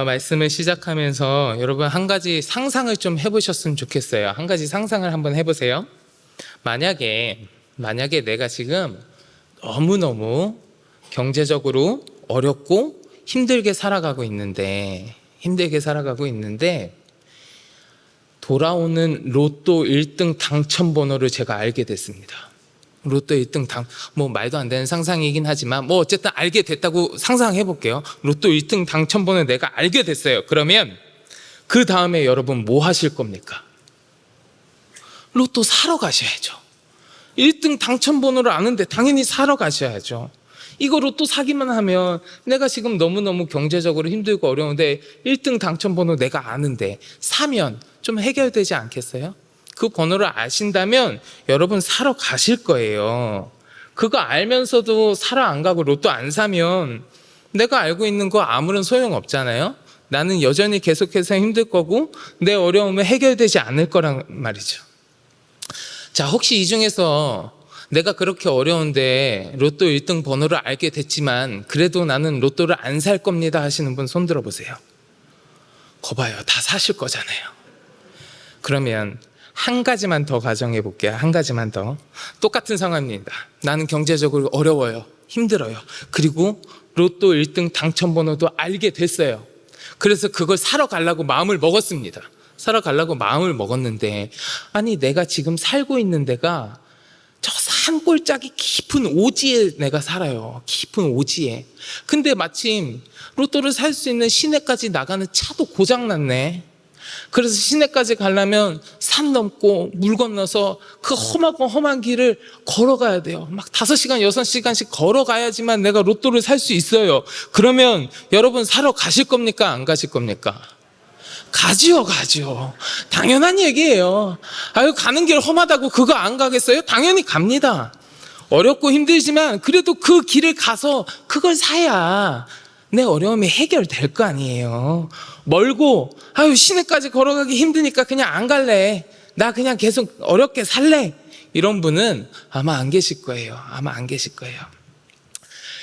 말씀을 시작하면서 여러분 한 가지 상상을 좀 해보셨으면 좋겠어요. 한 가지 상상을 한번 해보세요. 만약에 내가 지금 너무너무 경제적으로 어렵고 힘들게 살아가고 있는데 돌아오는 로또 1등 당첨 번호를 제가 알게 됐습니다. 로또 1등 뭐 말도 안 되는 상상이긴 하지만 뭐 어쨌든 알게 됐다고 상상해 볼게요. 로또 1등 당첨 번호 내가 알게 됐어요. 그러면 그 다음에 여러분 뭐 하실 겁니까? 로또 사러 가셔야죠. 1등 당첨 번호를 아는데 당연히 사러 가셔야죠. 이거 로또 사기만 하면 내가 지금 너무너무 경제적으로 힘들고 어려운데 1등 당첨 번호 내가 아는데 사면 좀 해결되지 않겠어요? 그 번호를 아신다면 여러분 사러 가실 거예요. 그거 알면서도 사러 안 가고 로또 안 사면 내가 알고 있는 거 아무런 소용 없잖아요. 나는 여전히 계속해서 힘들 거고 내 어려움은 해결되지 않을 거란 말이죠. 자, 혹시 이 중에서 내가 그렇게 어려운데 로또 1등 번호를 알게 됐지만 그래도 나는 로또를 안 살 겁니다 하시는 분 손 들어보세요. 거봐요, 다 사실 거잖아요. 그러면 한 가지만 더 가정해 볼게요. 한 가지만 더. 똑같은 상황입니다. 나는 경제적으로 어려워요. 힘들어요. 그리고 로또 1등 당첨 번호도 알게 됐어요. 그래서 그걸 사러 가려고 마음을 먹었습니다. 사러 가려고 마음을 먹었는데 아니 내가 지금 살고 있는 데가 저 산골짜기 깊은 오지에 내가 살아요. 깊은 오지에. 근데 마침 로또를 살 수 있는 시내까지 나가는 차도 고장났네. 그래서 시내까지 가려면 산 넘고 물 건너서 그 험하고 험한 길을 걸어가야 돼요. 막 5시간, 6시간씩 걸어가야지만 내가 로또를 살 수 있어요. 그러면 여러분 사러 가실 겁니까? 안 가실 겁니까? 가지요. 당연한 얘기예요. 아유, 가는 길 험하다고 그거 안 가겠어요? 당연히 갑니다. 어렵고 힘들지만 그래도 그 길을 가서 그걸 사야 내 어려움이 해결될 거 아니에요. 멀고 아유 시내까지 걸어가기 힘드니까 그냥 안 갈래. 나 그냥 계속 어렵게 살래. 이런 분은 아마 안 계실 거예요.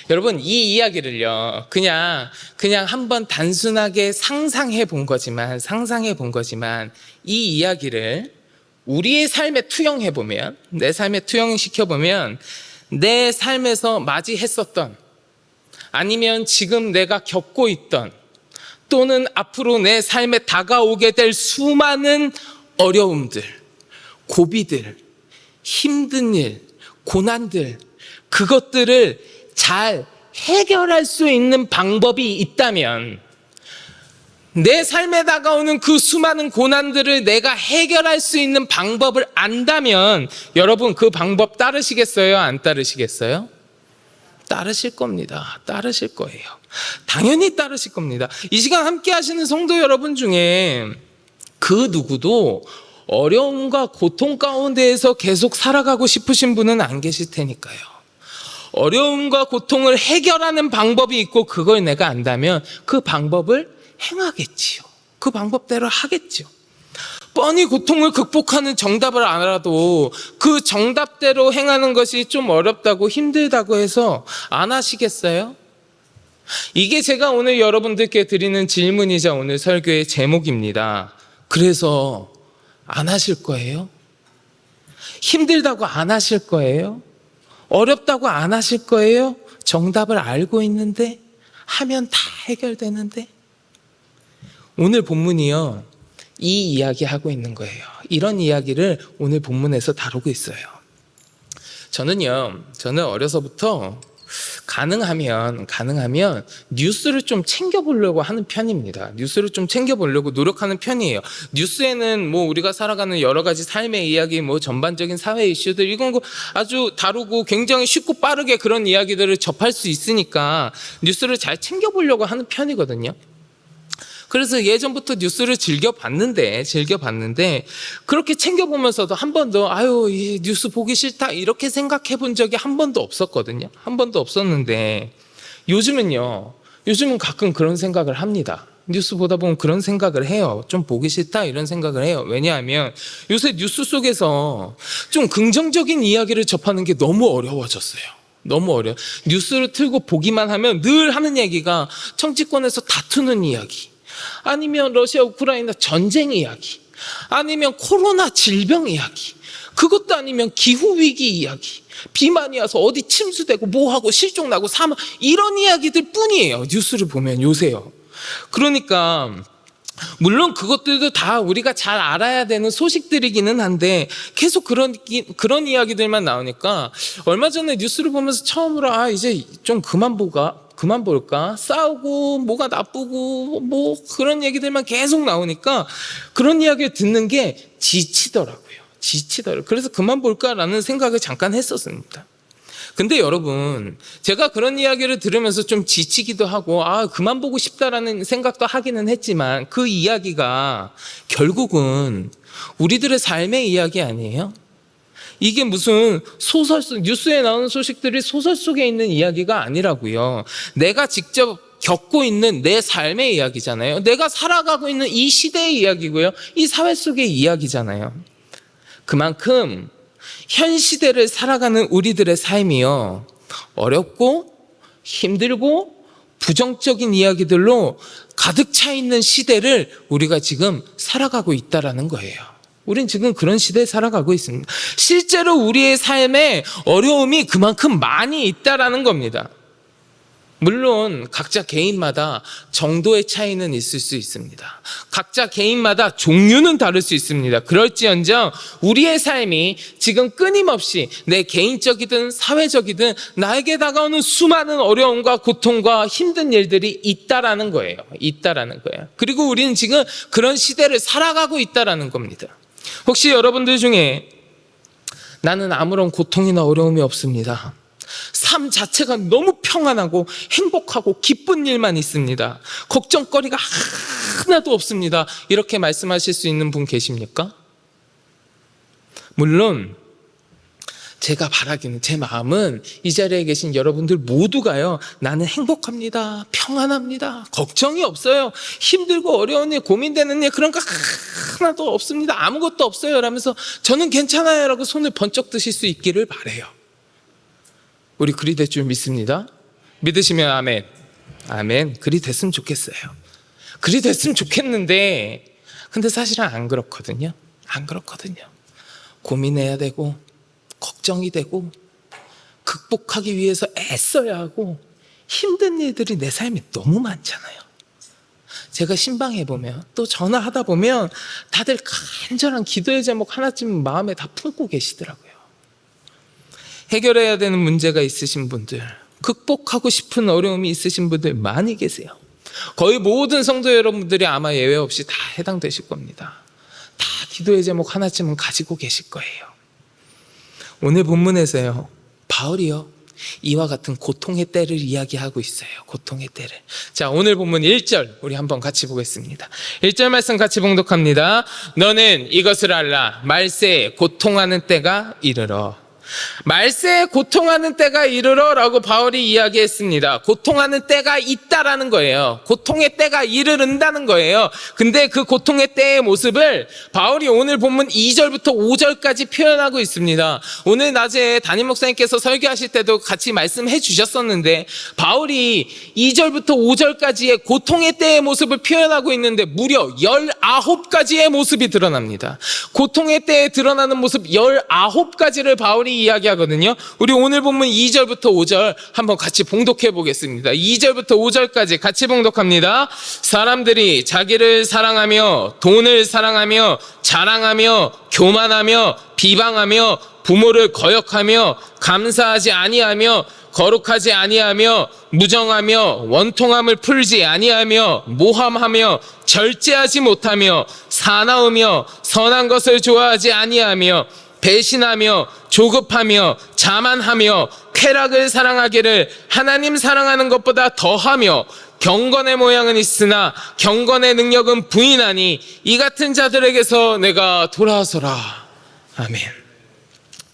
여러분 이 이야기를요 그냥 한번 단순하게 상상해 본 거지만 이 이야기를 우리의 삶에 투영해 보면, 내 삶에 투영시켜 보면 내 삶에서 맞이했었던 아니면 지금 내가 겪고 있던 또는 앞으로 내 삶에 다가오게 될 수많은 어려움들, 고비들, 힘든 일, 고난들, 그것들을 잘 해결할 수 있는 방법이 있다면 내 삶에 다가오는 그 수많은 고난들을 내가 해결할 수 있는 방법을 안다면 여러분 그 방법 따르시겠어요? 안 따르시겠어요? 따르실 겁니다. 따르실 거예요. 당연히 따르실 겁니다. 이 시간 함께 하시는 성도 여러분 중에 그 누구도 어려움과 고통 가운데에서 계속 살아가고 싶으신 분은 안 계실 테니까요. 어려움과 고통을 해결하는 방법이 있고 그걸 내가 안다면 그 방법을 행하겠지요. 그 방법대로 하겠죠. 뻔히 고통을 극복하는 정답을 알아도 그 정답대로 행하는 것이 좀 어렵다고 힘들다고 해서 안 하시겠어요? 이게 제가 오늘 여러분들께 드리는 질문이자 오늘 설교의 제목입니다. 그래서 안 하실 거예요? 힘들다고 안 하실 거예요? 어렵다고 안 하실 거예요? 정답을 알고 있는데 하면 다 해결되는데. 오늘 본문이요 이 이야기 하고 있는 거예요. 이런 이야기를 오늘 본문에서 다루고 있어요. 저는 어려서부터 가능하면 뉴스를 좀 챙겨보려고 하는 편입니다. 뉴스를 좀 챙겨보려고 노력하는 편이에요. 뉴스에는 뭐 우리가 살아가는 여러 가지 삶의 이야기, 뭐 전반적인 사회 이슈들 이건 아주 다루고 굉장히 쉽고 빠르게 그런 이야기들을 접할 수 있으니까 뉴스를 잘 챙겨보려고 하는 편이거든요. 그래서 예전부터 뉴스를 즐겨봤는데 그렇게 챙겨보면서도 한 번도 이 뉴스 보기 싫다 이렇게 생각해 본 적이 한 번도 없었거든요. 한 번도 없었는데 요즘은 가끔 그런 생각을 합니다. 뉴스 보다 보면 그런 생각을 해요. 좀 보기 싫다 이런 생각을 해요. 왜냐하면 요새 뉴스 속에서 좀 긍정적인 이야기를 접하는 게 너무 어려워졌어요. 너무 어려워. 뉴스를 틀고 보기만 하면 늘 하는 얘기가 정치권에서 다투는 이야기, 아니면 러시아 우크라이나 전쟁 이야기, 아니면 코로나 질병 이야기, 그것도 아니면 기후위기 이야기, 비만이 와서 어디 침수되고 뭐하고 실종나고 사망, 이런 이야기들 뿐이에요. 뉴스를 보면 요새요. 그러니까 물론 그것들도 다 우리가 잘 알아야 되는 소식들이기는 한데 계속 그런 이야기들만 나오니까 얼마 전에 뉴스를 보면서 처음으로 이제 좀 그만 볼까? 싸우고 뭐가 나쁘고 뭐 그런 얘기들만 계속 나오니까 그런 이야기를 듣는 게 지치더라고요. 그래서 그만 볼까라는 생각을 잠깐 했었습니다. 근데 여러분, 제가 그런 이야기를 들으면서 좀 지치기도 하고 그만 보고 싶다라는 생각도 하기는 했지만 그 이야기가 결국은 우리들의 삶의 이야기 아니에요? 이게 무슨 소설 속, 뉴스에 나오는 소식들이 소설 속에 있는 이야기가 아니라고요. 내가 직접 겪고 있는 내 삶의 이야기잖아요. 내가 살아가고 있는 이 시대의 이야기고요. 이 사회 속의 이야기잖아요. 그만큼 현 시대를 살아가는 우리들의 삶이요, 어렵고 힘들고 부정적인 이야기들로 가득 차 있는 시대를 우리가 지금 살아가고 있다라는 거예요. 우린 지금 그런 시대에 살아가고 있습니다. 실제로 우리의 삶에 어려움이 그만큼 많이 있다라는 겁니다. 물론 각자 개인마다 정도의 차이는 있을 수 있습니다. 각자 개인마다 종류는 다를 수 있습니다. 그럴지언정 우리의 삶이 지금 끊임없이 내 개인적이든 사회적이든 나에게 다가오는 수많은 어려움과 고통과 힘든 일들이 있다라는 거예요. 그리고 우리는 지금 그런 시대를 살아가고 있다라는 겁니다. 혹시 여러분들 중에 나는 아무런 고통이나 어려움이 없습니다, 삶 자체가 너무 평안하고 행복하고 기쁜 일만 있습니다, 걱정거리가 하나도 없습니다, 이렇게 말씀하실 수 있는 분 계십니까? 물론 제가 바라기는, 제 마음은 이 자리에 계신 여러분들 모두가요, 나는 행복합니다, 평안합니다, 걱정이 없어요, 힘들고 어려운 일, 고민되는 일 그런 거 하나도 없습니다, 아무것도 없어요 라면서 저는 괜찮아요 라고 손을 번쩍 드실 수 있기를 바라요. 우리 그리 될 줄 믿습니다. 믿으시면 아멘. 아멘. 그리 됐으면 좋겠어요. 그리 됐으면 좋겠는데 근데 사실은 안 그렇거든요. 고민해야 되고 걱정이 되고 극복하기 위해서 애써야 하고 힘든 일들이 내 삶에 너무 많잖아요. 제가 신방해보면 또 전화하다 보면 다들 간절한 기도의 제목 하나쯤 마음에 다 품고 계시더라고요. 해결해야 되는 문제가 있으신 분들, 극복하고 싶은 어려움이 있으신 분들 많이 계세요. 거의 모든 성도 여러분들이 아마 예외 없이 다 해당되실 겁니다. 다 기도의 제목 하나쯤은 가지고 계실 거예요. 오늘 본문에서요, 바울이요, 이와 같은 고통의 때를 이야기하고 있어요. 고통의 때를. 자, 오늘 본문 1절 우리 한번 같이 보겠습니다. 1절 말씀 같이 봉독합니다. 너는 이것을 알라. 말세에 고통하는 때가 이르러. 말세에 고통하는 때가 이르러 라고 바울이 이야기했습니다. 고통하는 때가 있다라는 거예요. 고통의 때가 이르른다는 거예요. 근데 그 고통의 때의 모습을 바울이 오늘 본문 2절부터 5절까지 표현하고 있습니다. 오늘 낮에 담임 목사님께서 설교하실 때도 같이 말씀해 주셨었는데 바울이 2절부터 5절까지의 고통의 때의 모습을 표현하고 있는데 무려 19가지의 모습이 드러납니다. 고통의 때에 드러나는 모습 19가지를 바울이 이야기하거든요. 우리 오늘 본문 2절부터 5절 한번 같이 봉독해 보겠습니다. 2절부터 5절까지 같이 봉독합니다. 사람들이 자기를 사랑하며 돈을 사랑하며 자랑하며 교만하며 비방하며 부모를 거역하며 감사하지 아니하며 거룩하지 아니하며 무정하며 원통함을 풀지 아니하며 모함하며 절제하지 못하며 사나우며 선한 것을 좋아하지 아니하며 배신하며 조급하며 자만하며 쾌락을 사랑하기를 하나님 사랑하는 것보다 더하며 경건의 모양은 있으나 경건의 능력은 부인하니 이 같은 자들에게서 내가 돌아서라. 아멘.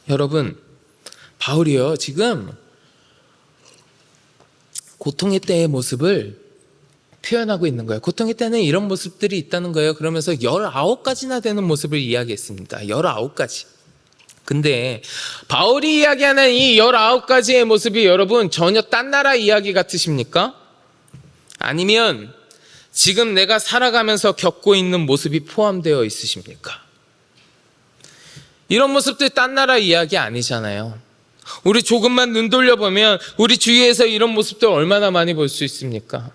여러분, 바울이요, 지금 고통의 때의 모습을 표현하고 있는 거예요. 고통의 때는 이런 모습들이 있다는 거예요. 그러면서 19가지나 되는 모습을 이야기했습니다. 19가지. 근데 바울이 이야기하는 이 19가지의 모습이 여러분 전혀 딴 나라 이야기 같으십니까? 아니면 지금 내가 살아가면서 겪고 있는 모습이 포함되어 있으십니까? 이런 모습들 딴 나라 이야기 아니잖아요. 우리 조금만 눈 돌려보면 우리 주위에서 이런 모습들 얼마나 많이 볼 수 있습니까?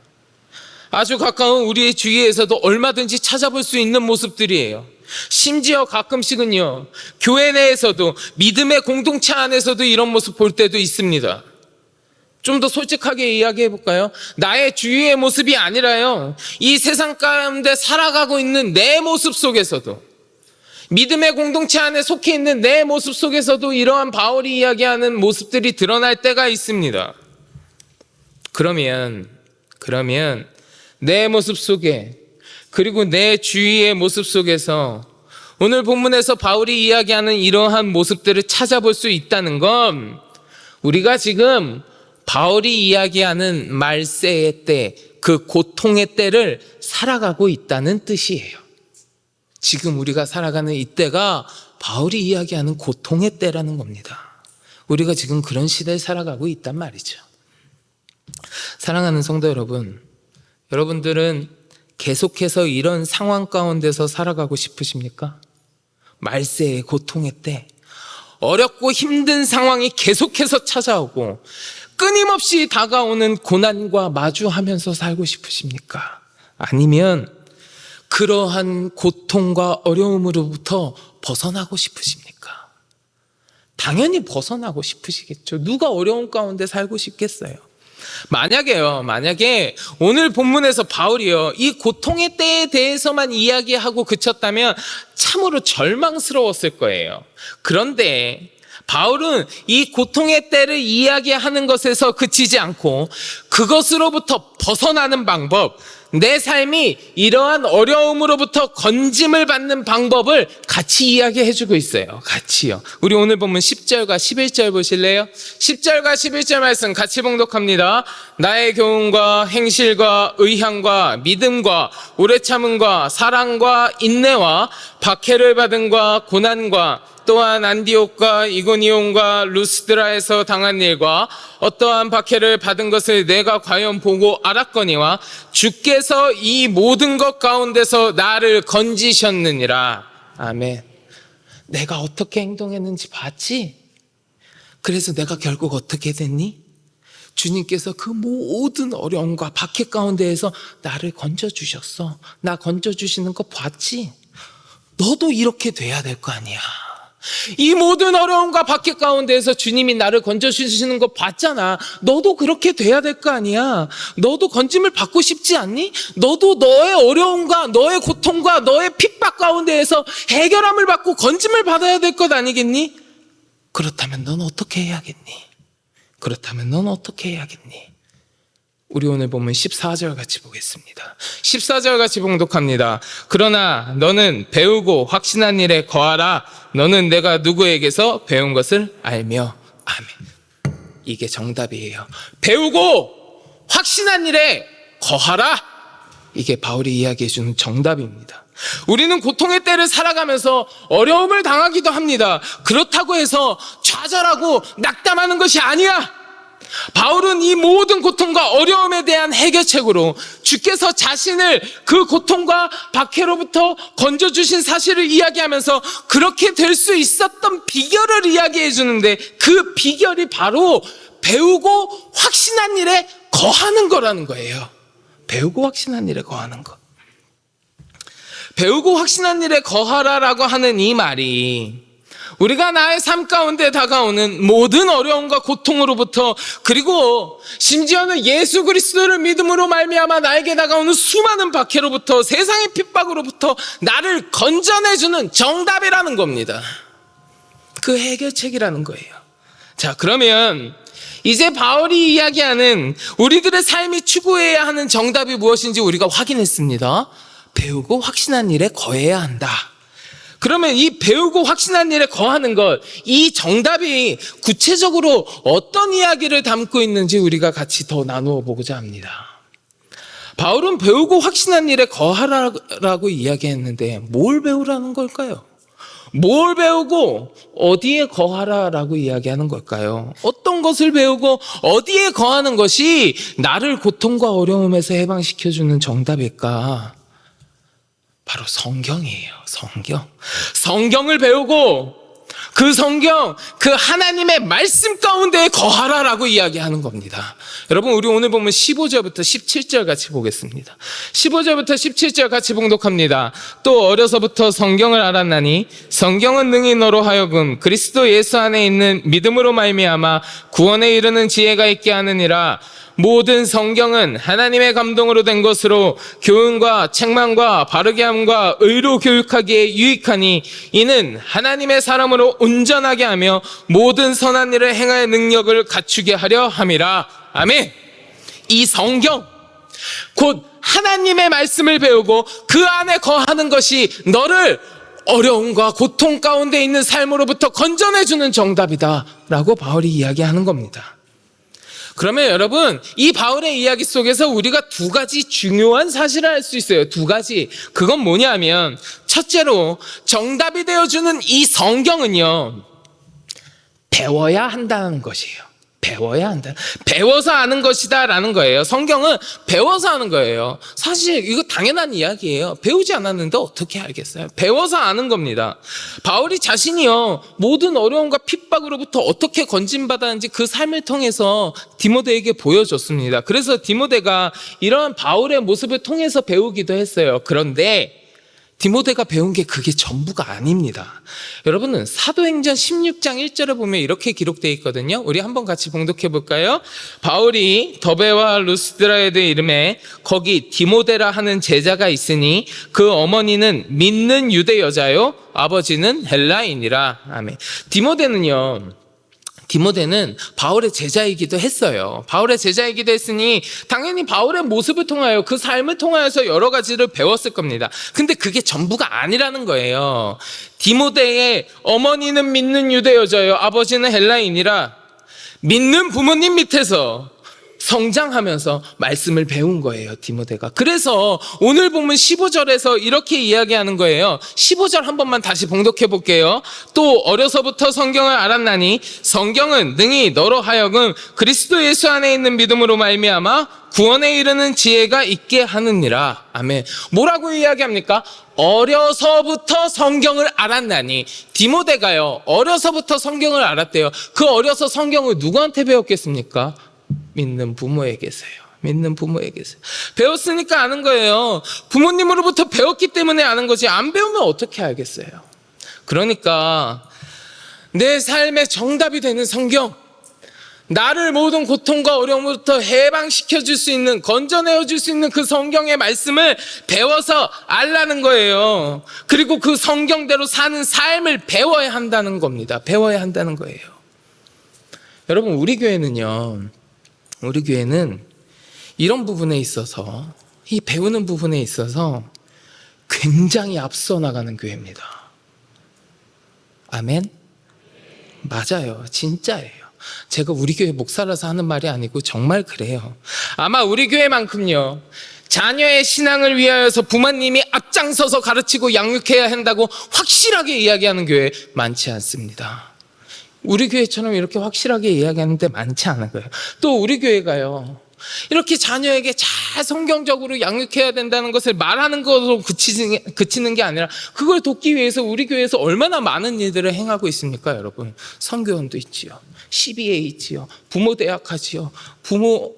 아주 가까운 우리의 주위에서도 얼마든지 찾아볼 수 있는 모습들이에요. 심지어 가끔씩은요, 교회 내에서도, 믿음의 공동체 안에서도 이런 모습 볼 때도 있습니다. 좀 더 솔직하게 이야기해 볼까요? 나의 주위의 모습이 아니라요, 이 세상 가운데 살아가고 있는 내 모습 속에서도, 믿음의 공동체 안에 속해 있는 내 모습 속에서도 이러한 바울이 이야기하는 모습들이 드러날 때가 있습니다. 그러면 내 모습 속에, 그리고 내 주위의 모습 속에서 오늘 본문에서 바울이 이야기하는 이러한 모습들을 찾아볼 수 있다는 건, 우리가 지금 바울이 이야기하는 말세의 때, 그 고통의 때를 살아가고 있다는 뜻이에요. 지금 우리가 살아가는 이때가 바울이 이야기하는 고통의 때라는 겁니다. 우리가 지금 그런 시대에 살아가고 있단 말이죠. 사랑하는 성도 여러분, 여러분들은 계속해서 이런 상황 가운데서 살아가고 싶으십니까? 말세의 고통의 때, 어렵고 힘든 상황이 계속해서 찾아오고 끊임없이 다가오는 고난과 마주하면서 살고 싶으십니까? 아니면 그러한 고통과 어려움으로부터 벗어나고 싶으십니까? 당연히 벗어나고 싶으시겠죠. 누가 어려움 가운데 살고 싶겠어요? 만약에 오늘 본문에서 바울이요, 이 고통의 때에 대해서만 이야기하고 그쳤다면 참으로 절망스러웠을 거예요. 그런데 바울은 이 고통의 때를 이야기하는 것에서 그치지 않고 그것으로부터 벗어나는 방법, 내 삶이 이러한 어려움으로부터 건짐을 받는 방법을 같이 이야기해주고 있어요. 같이요. 우리 오늘 보면 10절과 11절 보실래요? 10절과 11절 말씀 같이 봉독합니다. 나의 교훈과 행실과 의향과 믿음과 오래 참음과 사랑과 인내와 박해를 받음과 고난과 또한 안디옥과 이고니온과 루스드라에서 당한 일과 어떠한 박해를 받은 것을 내가 과연 보고 알았거니와 주께서 이 모든 것 가운데서 나를 건지셨느니라. 아멘. 내가 어떻게 행동했는지 봤지? 그래서 내가 결국 어떻게 됐니? 주님께서 그 모든 어려움과 박해 가운데에서 나를 건져주셨어. 나 건져주시는 거 봤지? 너도 이렇게 돼야 될 거 아니야. 이 모든 어려움과 박해 가운데에서 주님이 나를 건져주시는 거 봤잖아. 너도 그렇게 돼야 될 거 아니야. 너도 건짐을 받고 싶지 않니? 너도 너의 어려움과 너의 고통과 너의 핍박 가운데에서 해결함을 받고 건짐을 받아야 될 것 아니겠니? 그렇다면 넌 어떻게 해야겠니? 우리 오늘 보면 14절 같이 보겠습니다. 14절 같이 봉독합니다. 그러나 너는 배우고 확신한 일에 거하라. 너는 내가 누구에게서 배운 것을 알며. 아멘. 이게 정답이에요. 배우고 확신한 일에 거하라. 이게 바울이 이야기해 주는 정답입니다. 우리는 고통의 때를 살아가면서 어려움을 당하기도 합니다. 그렇다고 해서 좌절하고 낙담하는 것이 아니야. 바울은 이 모든 고통과 어려움에 대한 해결책으로 주께서 자신을 그 고통과 박해로부터 건져주신 사실을 이야기하면서 그렇게 될 수 있었던 비결을 이야기해 주는데, 그 비결이 바로 배우고 확신한 일에 거하는 거라는 거예요. 배우고 확신한 일에 거하는 것. 배우고 확신한 일에 거하라라고 하는 이 말이, 우리가 나의 삶 가운데 다가오는 모든 어려움과 고통으로부터, 그리고 심지어는 예수 그리스도를 믿음으로 말미암아 나에게 다가오는 수많은 박해로부터, 세상의 핍박으로부터 나를 건져내주는 정답이라는 겁니다. 그 해결책이라는 거예요. 자, 그러면 이제 바울이 이야기하는 우리들의 삶이 추구해야 하는 정답이 무엇인지 우리가 확인했습니다. 배우고 확신한 일에 거해야 한다. 그러면 이 배우고 확신한 일에 거하는 것, 이 정답이 구체적으로 어떤 이야기를 담고 있는지 우리가 같이 더 나누어 보고자 합니다. 바울은 배우고 확신한 일에 거하라고 이야기했는데 뭘 배우라는 걸까요? 뭘 배우고 어디에 거하라라고 이야기하는 걸까요? 어떤 것을 배우고 어디에 거하는 것이 나를 고통과 어려움에서 해방시켜주는 정답일까? 바로 성경이에요. 성경을 배우고 그 성경, 그 하나님의 말씀 가운데 거하라라고 이야기하는 겁니다. 여러분, 우리 오늘 보면 15절부터 17절 같이 보겠습니다. 15절부터 17절 같이 봉독합니다. 또 어려서부터 성경을 알았나니 성경은 능히 너로 하여금 그리스도 예수 안에 있는 믿음으로 말미암아 구원에 이르는 지혜가 있게 하느니라. 모든 성경은 하나님의 감동으로 된 것으로 교훈과 책망과 바르게 함과 의로 교육하기에 유익하니 이는 하나님의 사람으로 온전하게 하며 모든 선한 일을 행할 능력을 갖추게 하려 함이라. 아멘. 이 성경, 곧 하나님의 말씀을 배우고 그 안에 거하는 것이 너를 어려움과 고통 가운데 있는 삶으로부터 건져내주는 정답이다 라고 바울이 이야기하는 겁니다. 그러면 여러분, 이 바울의 이야기 속에서 우리가 두 가지 중요한 사실을 알 수 있어요. 두 가지. 그건 뭐냐면, 첫째로 정답이 되어주는 이 성경은요, 배워야 한다는 것이에요. 배워야 한다. 배워서 아는 것이다 라는 거예요. 성경은 배워서 아는 거예요. 사실 이거 당연한 이야기예요. 배우지 않았는데 어떻게 알겠어요? 배워서 아는 겁니다. 바울이 자신이요, 모든 어려움과 핍박으로부터 어떻게 건진받았는지 그 삶을 통해서 디모데에게 보여줬습니다. 그래서 디모데가 이러한 바울의 모습을 통해서 배우기도 했어요. 그런데 디모데가 배운 게 그게 전부가 아닙니다. 여러분은 사도행전 16장 1절에 보면 이렇게 기록되어 있거든요. 우리 한번 같이 봉독해 볼까요? 바울이 더베와 루스드라에 대해 이름에 거기 디모데라 하는 제자가 있으니 그 어머니는 믿는 유대 여자요 아버지는 헬라인이라. 아멘. 디모데는 바울의 제자이기도 했어요. 바울의 제자이기도 했으니 당연히 바울의 모습을 통하여 그 삶을 통하여서 여러 가지를 배웠을 겁니다. 근데 그게 전부가 아니라는 거예요. 디모데의 어머니는 믿는 유대 여자요 아버지는 헬라인이라. 믿는 부모님 밑에서 성장하면서 말씀을 배운 거예요, 디모데가. 그래서 오늘 보면 15절에서 이렇게 이야기하는 거예요. 15절 한 번만 다시 봉독해 볼게요. 또 어려서부터 성경을 알았나니 성경은 능히 너로 하여금 그리스도 예수 안에 있는 믿음으로 말미암아 구원에 이르는 지혜가 있게 하느니라. 아멘. 뭐라고 이야기합니까? 어려서부터 성경을 알았나니. 디모데가요, 어려서부터 성경을 알았대요. 그 어려서 성경을 누구한테 배웠겠습니까? 믿는 부모에게서요. 믿는 부모에게서 배웠으니까 아는 거예요. 부모님으로부터 배웠기 때문에 아는 거지, 안 배우면 어떻게 알겠어요? 그러니까 내 삶의 정답이 되는 성경, 나를 모든 고통과 어려움부터 해방시켜 줄 수 있는, 건져내어 줄 수 있는 그 성경의 말씀을 배워서 알라는 거예요. 그리고 그 성경대로 사는 삶을 배워야 한다는 겁니다. 배워야 한다는 거예요. 여러분, 우리 교회는 이런 부분에 있어서, 이 배우는 부분에 있어서 굉장히 앞서 나가는 교회입니다. 아멘? 맞아요. 진짜예요. 제가 우리 교회 목사라서 하는 말이 아니고 정말 그래요. 아마 우리 교회만큼요, 자녀의 신앙을 위하여서 부모님이 앞장서서 가르치고 양육해야 한다고 확실하게 이야기하는 교회 많지 않습니다. 우리 교회처럼 이렇게 확실하게 이야기하는데 많지 않은 거예요. 또 우리 교회가요, 이렇게 자녀에게 잘 성경적으로 양육해야 된다는 것을 말하는 것으로 그치는 게 아니라 그걸 돕기 위해서 우리 교회에서 얼마나 많은 일들을 행하고 있습니까, 여러분? 선교원도 있지요, CBA 있지요, 부모 대학 하지요, 부모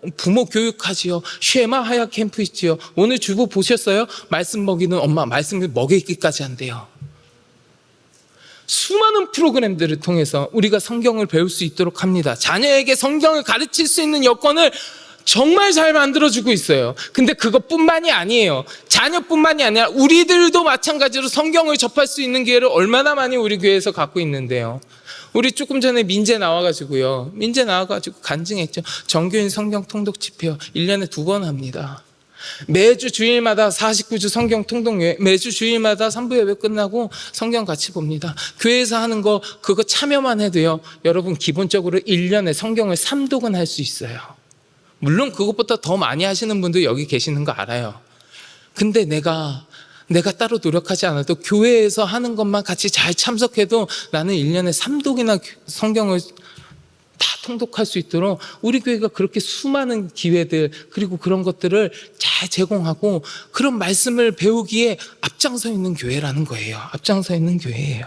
교육하지요, 쉐마 하야 캠프 있지요. 오늘 주보 보셨어요? 말씀 먹이는 엄마 말씀 먹이기까지 한대요. 수많은 프로그램들을 통해서 우리가 성경을 배울 수 있도록 합니다. 자녀에게 성경을 가르칠 수 있는 여건을 정말 잘 만들어주고 있어요. 근데 그것뿐만이 아니에요. 자녀뿐만이 아니라 우리들도 마찬가지로 성경을 접할 수 있는 기회를 얼마나 많이 우리 교회에서 갖고 있는데요. 우리 조금 전에 민재 나와가지고 간증했죠. 정교인 성경 통독 집회요, 1년에 2번 합니다. 매주 주일마다 49주 성경 통독여행, 매주 주일마다 3부 예배 끝나고 성경 같이 봅니다. 교회에서 하는 거 그거 참여만 해도요, 여러분 기본적으로 1년에 성경을 3독은 할 수 있어요. 물론 그것보다 더 많이 하시는 분도 여기 계시는 거 알아요. 근데 내가 내가 따로 노력하지 않아도 교회에서 하는 것만 같이 잘 참석해도 나는 1년에 3독이나 성경을 다 통독할 수 있도록 우리 교회가 그렇게 수많은 기회들 그리고 그런 것들을 잘 제공하고 그런 말씀을 배우기에 앞장서 있는 교회라는 거예요. 앞장서 있는 교회예요.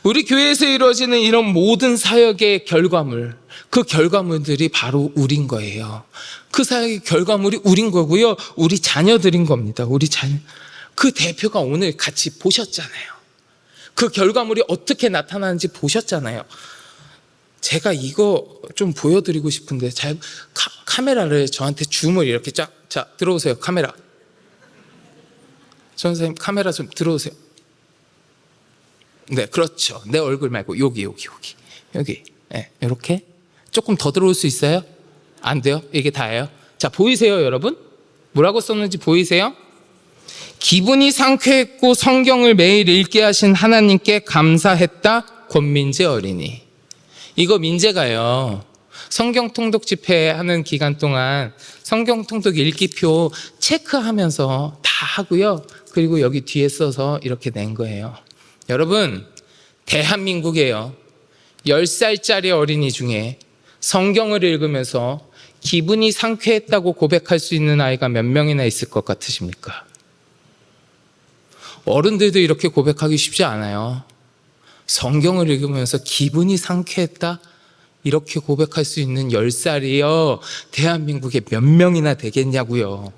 우리 교회에서 이루어지는 이런 모든 사역의 결과물, 그 결과물들이 바로 우린 거예요. 그 사역의 결과물이 우린 거고요. 우리 자녀들인 겁니다. 우리 자녀. 그 대표가 오늘 같이 보셨잖아요. 그 결과물이 어떻게 나타나는지 보셨잖아요. 제가 이거 좀 보여드리고 싶은데 카메라를 저한테 줌을 이렇게 자 들어오세요. 카메라. 전사님 카메라 좀 들어오세요. 네, 그렇죠. 내 얼굴 말고 여기. 네, 이렇게 조금 더 들어올 수 있어요? 안 돼요? 이게 다예요? 자, 보이세요, 여러분? 뭐라고 썼는지 보이세요? 기분이 상쾌했고 성경을 매일 읽게 하신 하나님께 감사했다. 권민재 어린이. 이거 민재가요, 성경 통독 집회 하는 기간 동안 성경 통독 읽기표 체크하면서 다 하고요. 그리고 여기 뒤에 써서 이렇게 낸 거예요. 여러분, 대한민국에요, 10살짜리 어린이 중에 성경을 읽으면서 기분이 상쾌했다고 고백할 수 있는 아이가 몇 명이나 있을 것 같으십니까? 어른들도 이렇게 고백하기 쉽지 않아요. 성경을 읽으면서 기분이 상쾌했다? 이렇게 고백할 수 있는 10살이요, 대한민국에 몇 명이나 되겠냐고요.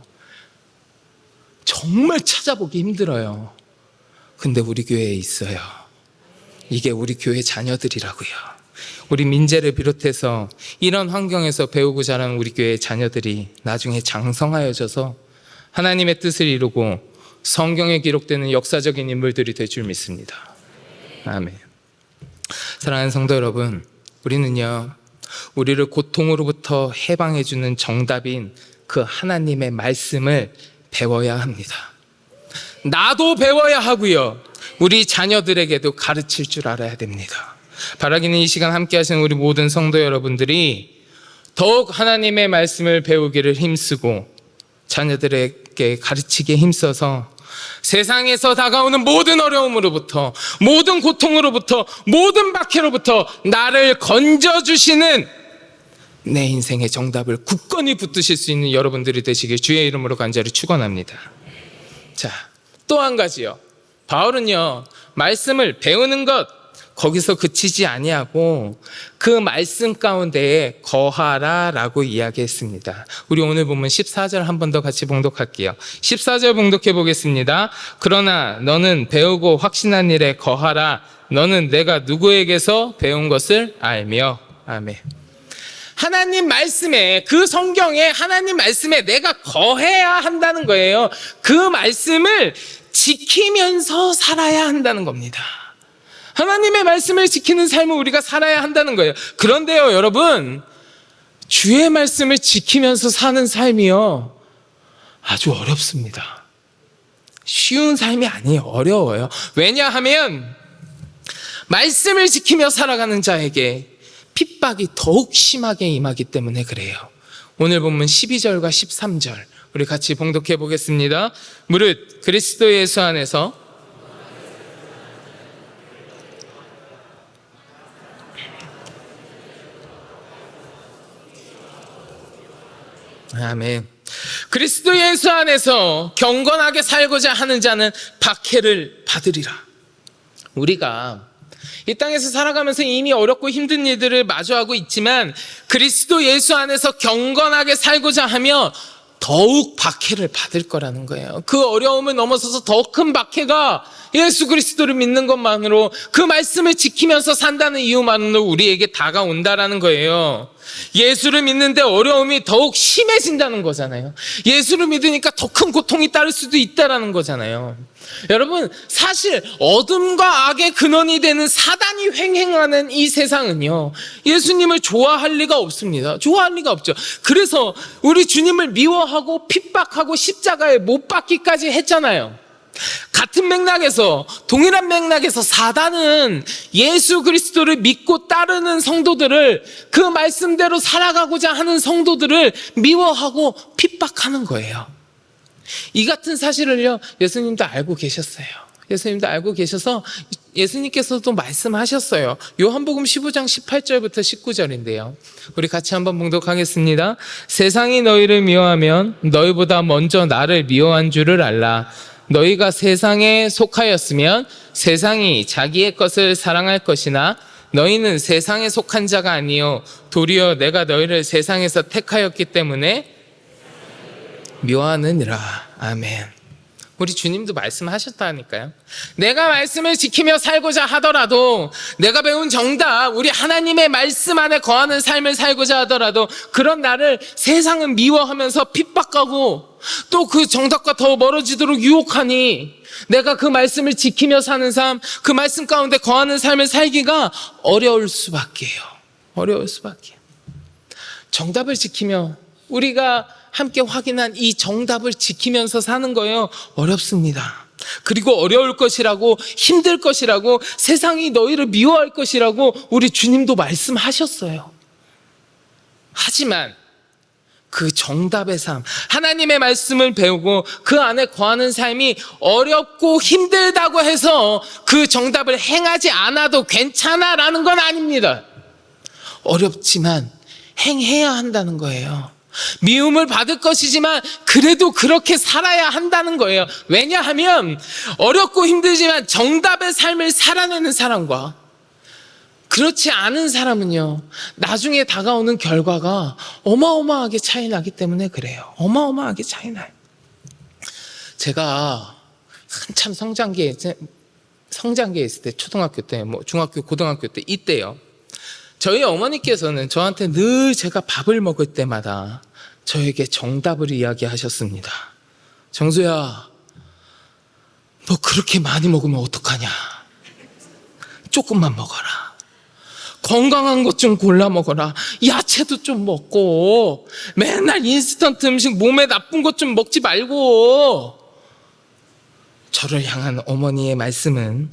정말 찾아보기 힘들어요. 근데 우리 교회에 있어요. 이게 우리 교회 자녀들이라고요. 우리 민재를 비롯해서 이런 환경에서 배우고 자란 우리 교회 자녀들이 나중에 장성하여져서 하나님의 뜻을 이루고 성경에 기록되는 역사적인 인물들이 될 줄 믿습니다. 아멘. 사랑하는 성도 여러분, 우리는요, 우리를 고통으로부터 해방해주는 정답인 그 하나님의 말씀을 배워야 합니다. 나도 배워야 하고요, 우리 자녀들에게도 가르칠 줄 알아야 됩니다. 바라기는 이 시간 함께 하시는 우리 모든 성도 여러분들이 더욱 하나님의 말씀을 배우기를 힘쓰고 자녀들에게 가르치기에 힘써서 세상에서 다가오는 모든 어려움으로부터, 모든 고통으로부터, 모든 박해로부터 나를 건져주시는 내 인생의 정답을 굳건히 붙드실 수 있는 여러분들이 되시길 주의 이름으로 간절히 축원합니다. 자, 또 한 가지요. 바울은요, 말씀을 배우는 것 거기서 그치지 아니하고 그 말씀 가운데에 거하라라고 이야기했습니다. 우리 오늘 보면 14절 한 번 더 같이 봉독할게요. 14절 봉독해 보겠습니다. 그러나 너는 배우고 확신한 일에 거하라. 너는 내가 누구에게서 배운 것을 알며. 아멘. 하나님 말씀에, 그 성경에 하나님 말씀에 내가 거해야 한다는 거예요. 그 말씀을 지키면서 살아야 한다는 겁니다. 하나님의 말씀을 지키는 삶을 우리가 살아야 한다는 거예요. 그런데요, 여러분, 주의 말씀을 지키면서 사는 삶이요, 아주 어렵습니다. 쉬운 삶이 아니에요. 어려워요. 왜냐하면 말씀을 지키며 살아가는 자에게 핍박이 더욱 심하게 임하기 때문에 그래요. 오늘 본문 12절과 13절 우리 같이 봉독해 보겠습니다. 무릇 그리스도 예수 안에서 아멘. 그리스도 예수 안에서 경건하게 살고자 하는 자는 박해를 받으리라. 우리가 이 땅에서 살아가면서 이미 어렵고 힘든 일들을 마주하고 있지만 그리스도 예수 안에서 경건하게 살고자 하며 더욱 박해를 받을 거라는 거예요. 그 어려움을 넘어서서 더 큰 박해가 예수 그리스도를 믿는 것만으로, 그 말씀을 지키면서 산다는 이유만으로 우리에게 다가온다라는 거예요. 예수를 믿는데 어려움이 더욱 심해진다는 거잖아요. 예수를 믿으니까 더 큰 고통이 따를 수도 있다라는 거잖아요. 여러분, 사실 어둠과 악의 근원이 되는 사단이 횡행하는 이 세상은요, 예수님을 좋아할 리가 없습니다. 좋아할 리가 없죠. 그래서 우리 주님을 미워하고 핍박하고 십자가에 못 박기까지 했잖아요. 같은 맥락에서, 동일한 맥락에서 사단은 예수 그리스도를 믿고 따르는 성도들을, 그 말씀대로 살아가고자 하는 성도들을 미워하고 핍박하는 거예요. 이 같은 사실을요, 예수님도 알고 계셨어요. 예수님도 알고 계셔서 예수님께서도 말씀하셨어요. 요한복음 15장 18절부터 19절인데요. 우리 같이 한번 봉독하겠습니다. 세상이 너희를 미워하면 너희보다 먼저 나를 미워한 줄을 알라. 너희가 세상에 속하였으면 세상이 자기의 것을 사랑할 것이나 너희는 세상에 속한 자가 아니요 도리어 내가 너희를 세상에서 택하였기 때문에 미워하느니라. 아멘. 우리 주님도 말씀하셨다니까요. 내가 말씀을 지키며 살고자 하더라도, 내가 배운 정답, 우리 하나님의 말씀 안에 거하는 삶을 살고자 하더라도 그런 나를 세상은 미워하면서 핍박하고 또 그 정답과 더 멀어지도록 유혹하니 내가 그 말씀을 지키며 사는 삶, 그 말씀 가운데 거하는 삶을 살기가 어려울 수밖에요. 어려울 수밖에. 정답을 지키며 우리가 함께 확인한 이 정답을 지키면서 사는 거예요. 어렵습니다. 그리고 어려울 것이라고, 힘들 것이라고, 세상이 너희를 미워할 것이라고 우리 주님도 말씀하셨어요. 하지만 그 정답의 삶, 하나님의 말씀을 배우고 그 안에 거하는 삶이 어렵고 힘들다고 해서 그 정답을 행하지 않아도 괜찮아라는 건 아닙니다. 어렵지만 행해야 한다는 거예요. 미움을 받을 것이지만 그래도 그렇게 살아야 한다는 거예요. 왜냐하면 어렵고 힘들지만 정답의 삶을 살아내는 사람과 그렇지 않은 사람은요, 나중에 다가오는 결과가 어마어마하게 차이 나기 때문에 그래요. 어마어마하게 차이 나요. 제가 한참 성장기에 있을 때, 초등학교 때, 중학교, 고등학교 때, 이때요. 저희 어머니께서는 저한테 늘 제가 밥을 먹을 때마다 저에게 정답을 이야기하셨습니다. 정수야, 너 그렇게 많이 먹으면 어떡하냐? 조금만 먹어라. 건강한 것 좀 골라 먹어라. 야채도 좀 먹고 맨날 인스턴트 음식, 몸에 나쁜 것 좀 먹지 말고. 저를 향한 어머니의 말씀은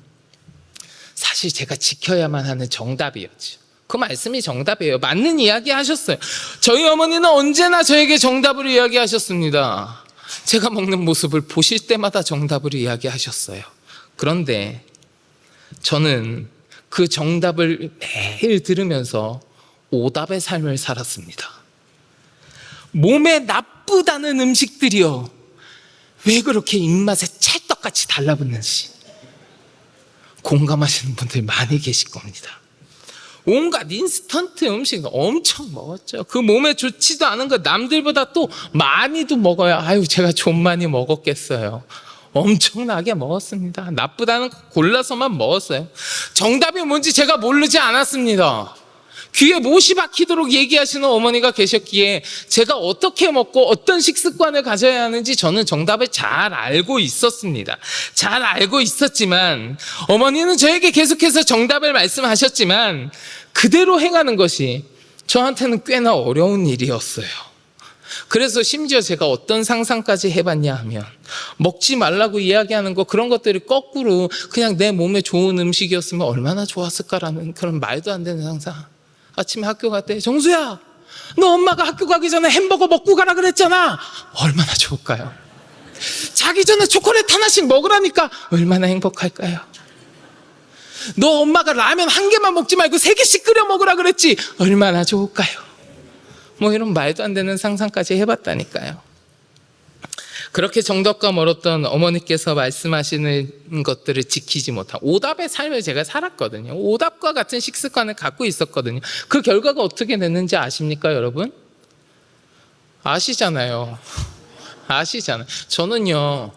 사실 제가 지켜야만 하는 정답이었죠. 그 말씀이 정답이에요. 맞는 이야기 하셨어요. 저희 어머니는 언제나 저에게 정답을 이야기하셨습니다. 제가 먹는 모습을 보실 때마다 정답을 이야기하셨어요. 그런데 저는 그 정답을 매일 들으면서 오답의 삶을 살았습니다. 몸에 나쁘다는 음식들이요, 왜 그렇게 입맛에 찰떡같이 달라붙는지 공감하시는 분들 많이 계실 겁니다. 온갖 인스턴트 음식 엄청 먹었죠. 그 몸에 좋지도 않은 거 남들보다 또 많이도 먹어야, 아유 제가 좀 많이 먹었겠어요. 엄청나게 먹었습니다. 나쁘다는 거 골라서만 먹었어요. 정답이 뭔지 제가 모르지 않았습니다. 귀에 못이 박히도록 얘기하시는 어머니가 계셨기에 제가 어떻게 먹고 어떤 식습관을 가져야 하는지 저는 정답을 잘 알고 있었습니다. 잘 알고 있었지만 어머니는 저에게 계속해서 정답을 말씀하셨지만 그대로 행하는 것이 저한테는 꽤나 어려운 일이었어요. 그래서 심지어 제가 어떤 상상까지 해봤냐 하면, 먹지 말라고 이야기하는 거, 그런 것들이 거꾸로 그냥 내 몸에 좋은 음식이었으면 얼마나 좋았을까라는 그런 말도 안 되는 상상. 아침에 학교 갈 때, 정수야, 너 엄마가 학교 가기 전에 햄버거 먹고 가라 그랬잖아. 얼마나 좋을까요? 자기 전에 초콜릿 하나씩 먹으라니까 얼마나 행복할까요? 너 엄마가 라면 한 개만 먹지 말고 3개씩 끓여 먹으라 그랬지. 얼마나 좋을까요? 이런 말도 안 되는 상상까지 해봤다니까요. 그렇게 정답과 멀었던 어머니께서 말씀하시는 것들을 지키지 못한 오답의 삶을 제가 살았거든요. 오답과 같은 식습관을 갖고 있었거든요. 그 결과가 어떻게 됐는지 아십니까, 여러분? 아시잖아요. 저는요,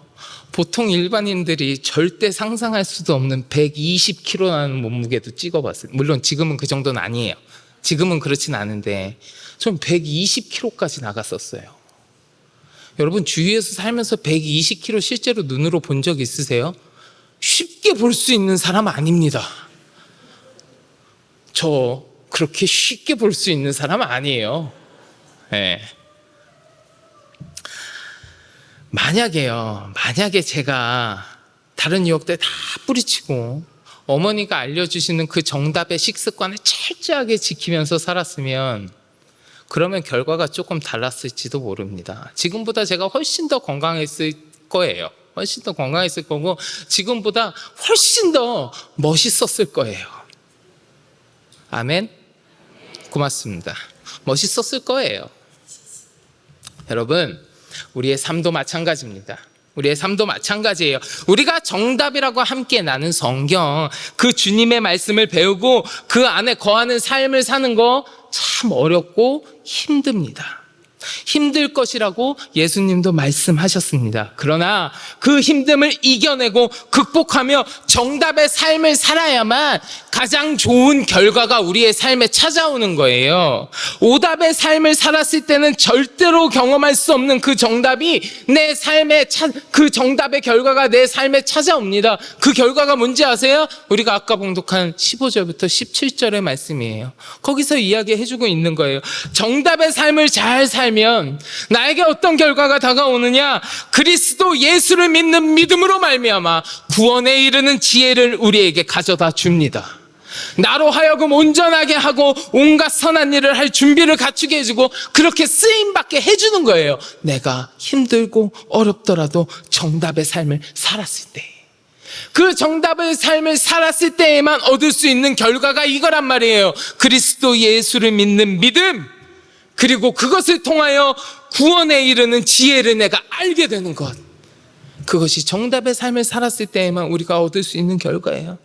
보통 일반인들이 절대 상상할 수도 없는 120kg라는 몸무게도 찍어봤어요. 물론 지금은 그 정도는 아니에요. 지금은 그렇진 않은데 전 120kg까지 나갔었어요. 여러분 주위에서 살면서 120kg 실제로 눈으로 본 적 있으세요? 쉽게 볼 수 있는 사람 아닙니다. 저 그렇게 쉽게 볼 수 있는 사람 아니에요. 네. 만약에 제가 다른 유혹들 다 뿌리치고 어머니가 알려주시는 그 정답의 식습관을 철저하게 지키면서 살았으면 그러면 결과가 조금 달랐을지도 모릅니다. 지금보다 제가 훨씬 더 건강했을 거예요. 훨씬 더 건강했을 거고 지금보다 훨씬 더 멋있었을 거예요. 아멘? 고맙습니다. 멋있었을 거예요. 여러분, 우리의 삶도 마찬가지입니다. 우리의 삶도 마찬가지예요. 우리가 정답이라고 함께 나눈 성경, 그 주님의 말씀을 배우고 그 안에 거하는 삶을 사는 거 참 어렵고 힘듭니다. 힘들 것이라고 예수님도 말씀하셨습니다. 그러나 그 힘듦을 이겨내고 극복하며 정답의 삶을 살아야만 가장 좋은 결과가 우리의 삶에 찾아오는 거예요. 오답의 삶을 살았을 때는 절대로 경험할 수 없는 그 정답이 내 삶에 그 정답의 결과가 내 삶에 찾아옵니다. 그 결과가 뭔지 아세요? 우리가 아까 봉독한 15절부터 17절의 말씀이에요. 거기서 이야기해주고 있는 거예요. 정답의 삶을 잘 살면 나에게 어떤 결과가 다가오느냐? 그리스도 예수를 믿는 믿음으로 말미암아 구원에 이르는 지혜를 우리에게 가져다 줍니다. 나로 하여금 온전하게 하고 온갖 선한 일을 할 준비를 갖추게 해주고 그렇게 쓰임받게 해주는 거예요. 내가 힘들고 어렵더라도 정답의 삶을 살았을 때, 그 정답의 삶을 살았을 때에만 얻을 수 있는 결과가 이거란 말이에요. 그리스도 예수를 믿는 믿음, 그리고 그것을 통하여 구원에 이르는 지혜를 내가 알게 되는 것, 그것이 정답의 삶을 살았을 때에만 우리가 얻을 수 있는 결과예요.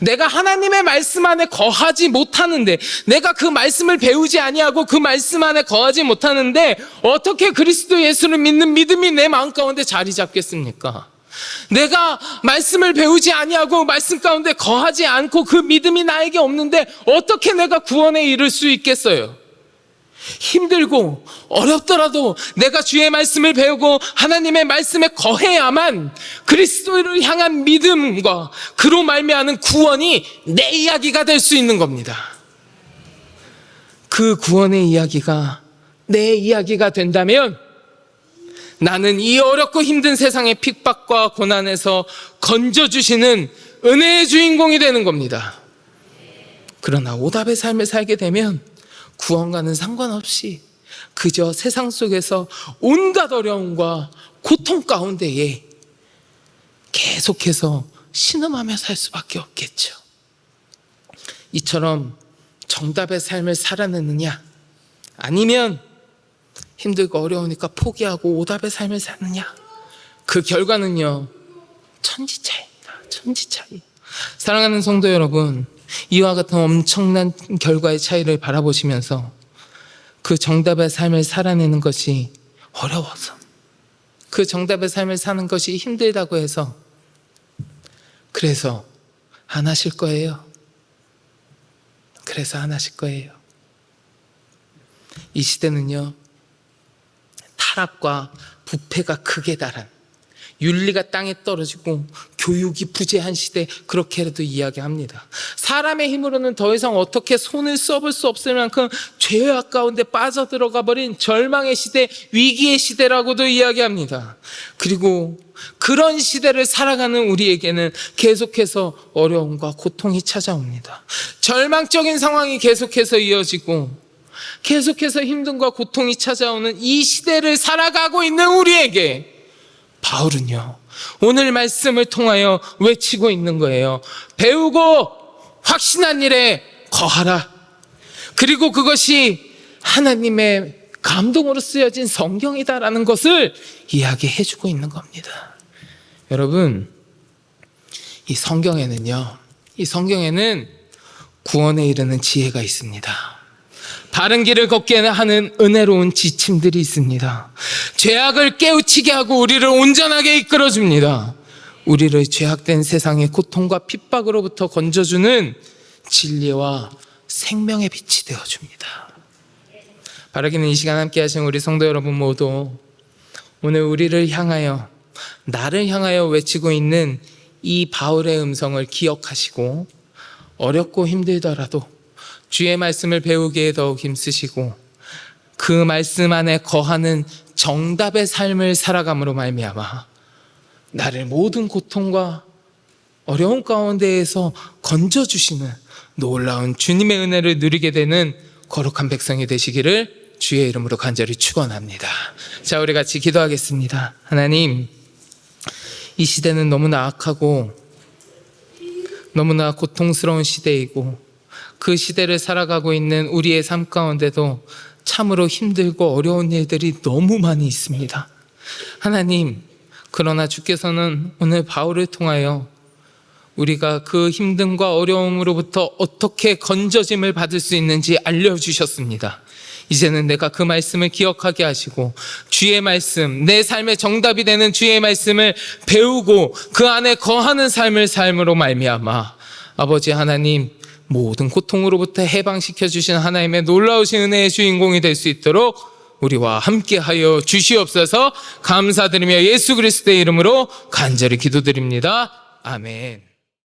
내가 하나님의 말씀 안에 거하지 못하는데, 내가 그 말씀을 배우지 아니하고 그 말씀 안에 거하지 못하는데 어떻게 그리스도 예수를 믿는 믿음이 내 마음 가운데 자리 잡겠습니까? 내가 말씀을 배우지 아니하고 말씀 가운데 거하지 않고 그 믿음이 나에게 없는데 어떻게 내가 구원에 이를 수 있겠어요? 힘들고 어렵더라도 내가 주의 말씀을 배우고 하나님의 말씀에 거해야만 그리스도를 향한 믿음과 그로 말미암은 구원이 내 이야기가 될 수 있는 겁니다. 그 구원의 이야기가 내 이야기가 된다면 나는 이 어렵고 힘든 세상의 핍박과 고난에서 건져주시는 은혜의 주인공이 되는 겁니다. 그러나 오답의 삶을 살게 되면 구원과는 상관없이 그저 세상 속에서 온갖 어려움과 고통 가운데에 계속해서 신음하며 살 수밖에 없겠죠. 이처럼 정답의 삶을 살아내느냐, 아니면 힘들고 어려우니까 포기하고 오답의 삶을 사느냐, 그 결과는요 천지차이입니다. 천지차이. 사랑하는 성도 여러분, 이와 같은 엄청난 결과의 차이를 바라보시면서 그 정답의 삶을 살아내는 것이 어려워서, 그 정답의 삶을 사는 것이 힘들다고 해서 그래서 안 하실 거예요. 그래서 안 하실 거예요. 이 시대는요 타락과 부패가 극에 달한, 윤리가 땅에 떨어지고 교육이 부재한 시대, 그렇게라도 이야기합니다. 사람의 힘으로는 더 이상 어떻게 손을 써볼 수 없을 만큼 죄악 가운데 빠져들어가 버린 절망의 시대, 위기의 시대라고도 이야기합니다. 그리고 그런 시대를 살아가는 우리에게는 계속해서 어려움과 고통이 찾아옵니다. 절망적인 상황이 계속해서 이어지고 계속해서 힘듦과 고통이 찾아오는 이 시대를 살아가고 있는 우리에게 바울은요 오늘 말씀을 통하여 외치고 있는 거예요. 배우고 확신한 일에 거하라. 그리고 그것이 하나님의 감동으로 쓰여진 성경이다라는 것을 이야기해 주고 있는 겁니다. 여러분, 이 성경에는 구원에 이르는 지혜가 있습니다. 바른 길을 걷게 하는 은혜로운 지침들이 있습니다. 죄악을 깨우치게 하고 우리를 온전하게 이끌어줍니다. 우리를 죄악된 세상의 고통과 핍박으로부터 건져주는 진리와 생명의 빛이 되어줍니다. 바라기는 이 시간 함께 하신 우리 성도 여러분 모두 오늘 우리를 향하여, 나를 향하여 외치고 있는 이 바울의 음성을 기억하시고 어렵고 힘들더라도 주의 말씀을 배우기에 더욱 힘쓰시고 그 말씀 안에 거하는 정답의 삶을 살아감으로 말미암아 나를 모든 고통과 어려움 가운데에서 건져주시는 놀라운 주님의 은혜를 누리게 되는 거룩한 백성이 되시기를 주의 이름으로 간절히 축원합니다. 자, 우리 같이 기도하겠습니다. 하나님, 이 시대는 너무나 악하고 너무나 고통스러운 시대이고 그 시대를 살아가고 있는 우리의 삶 가운데도 참으로 힘들고 어려운 일들이 너무 많이 있습니다. 하나님, 그러나 주께서는 오늘 바울을 통하여 우리가 그 힘듦과 어려움으로부터 어떻게 건져짐을 받을 수 있는지 알려주셨습니다. 이제는 내가 그 말씀을 기억하게 하시고 주의 말씀, 내 삶의 정답이 되는 주의 말씀을 배우고 그 안에 거하는 삶을 삶으로 말미암아 아버지 하나님, 모든 고통으로부터 해방시켜 주신 하나님의 놀라우신 은혜의 주인공이 될 수 있도록 우리와 함께하여 주시옵소서. 감사드리며 예수 그리스도의 이름으로 간절히 기도드립니다. 아멘.